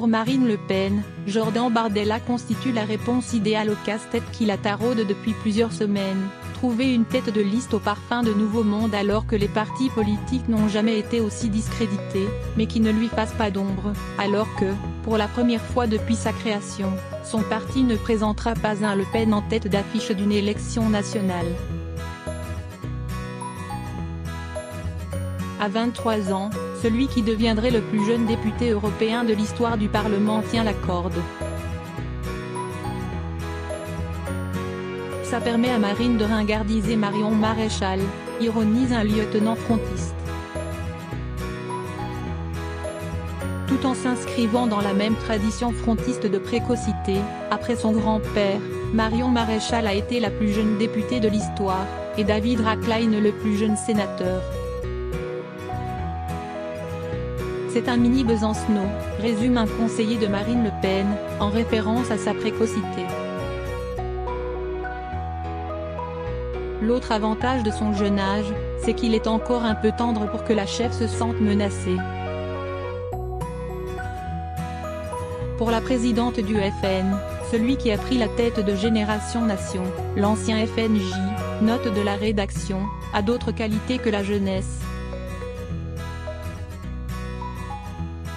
Pour Marine Le Pen, Jordan Bardella constitue la réponse idéale au casse-tête qui la taraude depuis plusieurs semaines. Trouver une tête de liste au parfum de Nouveau Monde alors que les partis politiques n'ont jamais été aussi discrédités, mais qui ne lui fasse pas d'ombre, alors que, pour la première fois depuis sa création, son parti ne présentera pas un Le Pen en tête d'affiche d'une élection nationale. À 23 ans, celui qui deviendrait le plus jeune député européen de l'histoire du Parlement tient la corde. Ça permet à Marine de ringardiser Marion Maréchal, ironise un lieutenant frontiste. Tout en s'inscrivant dans la même tradition frontiste de précocité, après son grand-père, Marion Maréchal a été la plus jeune députée de l'histoire, et David Rackline le plus jeune sénateur. C'est un mini Besancenot, résume un conseiller de Marine Le Pen, en référence à sa précocité. L'autre avantage de son jeune âge, c'est qu'il est encore un peu tendre pour que la chef se sente menacée. Pour la présidente du FN, celui qui a pris la tête de Génération Nation, l'ancien FNJ, note de la rédaction, a d'autres qualités que la jeunesse.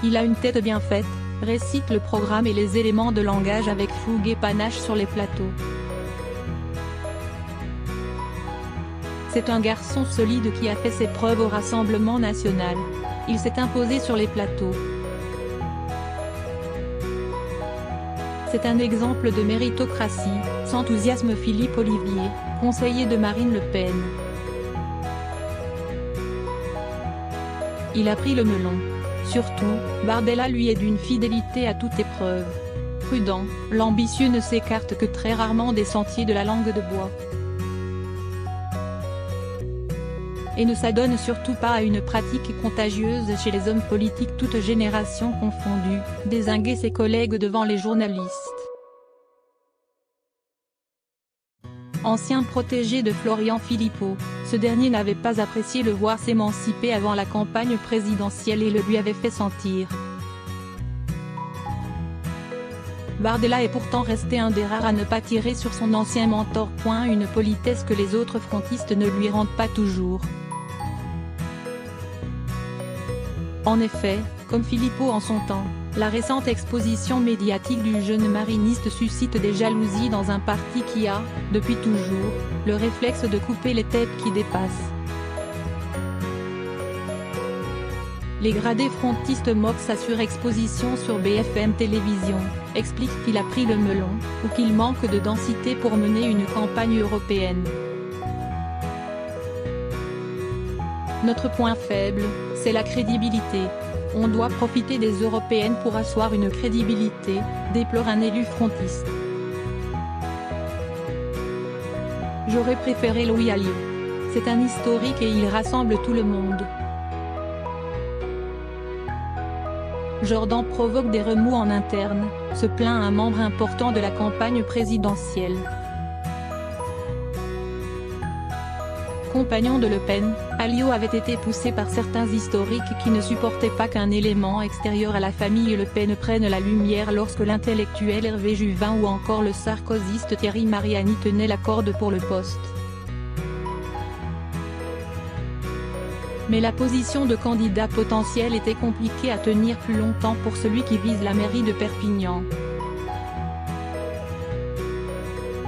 Il a une tête bien faite, récite le programme et les éléments de langage avec fougue et panache sur les plateaux. C'est un garçon solide qui a fait ses preuves au Rassemblement national. Il s'est imposé sur les plateaux. C'est un exemple de méritocratie, s'enthousiasme Philippe Olivier, conseiller de Marine Le Pen. Il a pris le melon. Surtout, Bardella lui est d'une fidélité à toute épreuve. Prudent, l'ambitieux ne s'écarte que très rarement des sentiers de la langue de bois. Et ne s'adonne surtout pas à une pratique contagieuse chez les hommes politiques toutes générations confondues, dézinguer ses collègues devant les journalistes. Ancien protégé de Florian Philippot, ce dernier n'avait pas apprécié le voir s'émanciper avant la campagne présidentielle et le lui avait fait sentir. Bardella est pourtant resté un des rares à ne pas tirer sur son ancien mentor. Une politesse que les autres frontistes ne lui rendent pas toujours. En effet, comme Philippot en son temps, la récente exposition médiatique du jeune mariniste suscite des jalousies dans un parti qui a, depuis toujours, le réflexe de couper les têtes qui dépassent. Les gradés frontistes moquent sa surexposition sur BFM Télévision, expliquent qu'il a pris le melon, ou qu'il manque de densité pour mener une campagne européenne. Notre point faible, c'est la crédibilité. On doit profiter des européennes pour asseoir une crédibilité, déplore un élu frontiste. J'aurais préféré Louis Alliot. C'est un historique et il rassemble tout le monde. Jordan provoque des remous en interne, se plaint un membre important de la campagne présidentielle. Compagnon de Le Pen, Alliot avait été poussé par certains historiques qui ne supportaient pas qu'un élément extérieur à la famille Le Pen prenne la lumière lorsque l'intellectuel Hervé Juvin ou encore le sarkozyste Thierry Mariani tenaient la corde pour le poste. Mais la position de candidat potentiel était compliquée à tenir plus longtemps pour celui qui vise la mairie de Perpignan.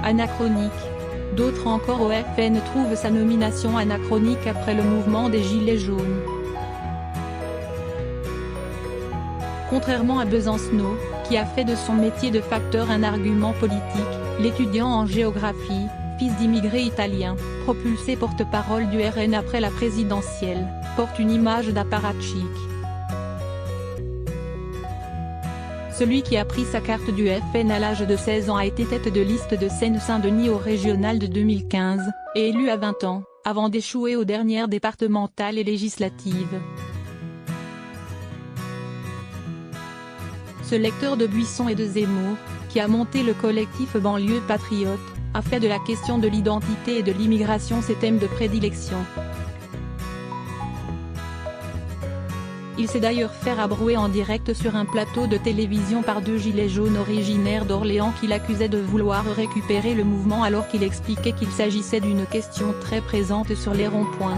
Anachronique. D'autres encore au FN trouvent sa nomination anachronique après le mouvement des Gilets jaunes. Contrairement à Besancenot, qui a fait de son métier de facteur un argument politique, l'étudiant en géographie, fils d'immigrés italiens, propulsé porte-parole du RN après la présidentielle, porte une image d'apparatchik. Celui qui a pris sa carte du FN à l'âge de 16 ans a été tête de liste de Seine-Saint-Denis au régional de 2015, et élu à 20 ans, avant d'échouer aux dernières départementales et législatives. Ce lecteur de Buisson et de Zemmour, qui a monté le collectif Banlieue Patriote, a fait de la question de l'identité et de l'immigration ses thèmes de prédilection. Il s'est d'ailleurs fait rabrouer en direct sur un plateau de télévision par deux gilets jaunes originaires d'Orléans qui l'accusaient de vouloir récupérer le mouvement alors qu'il expliquait qu'il s'agissait d'une question très présente sur les ronds-points.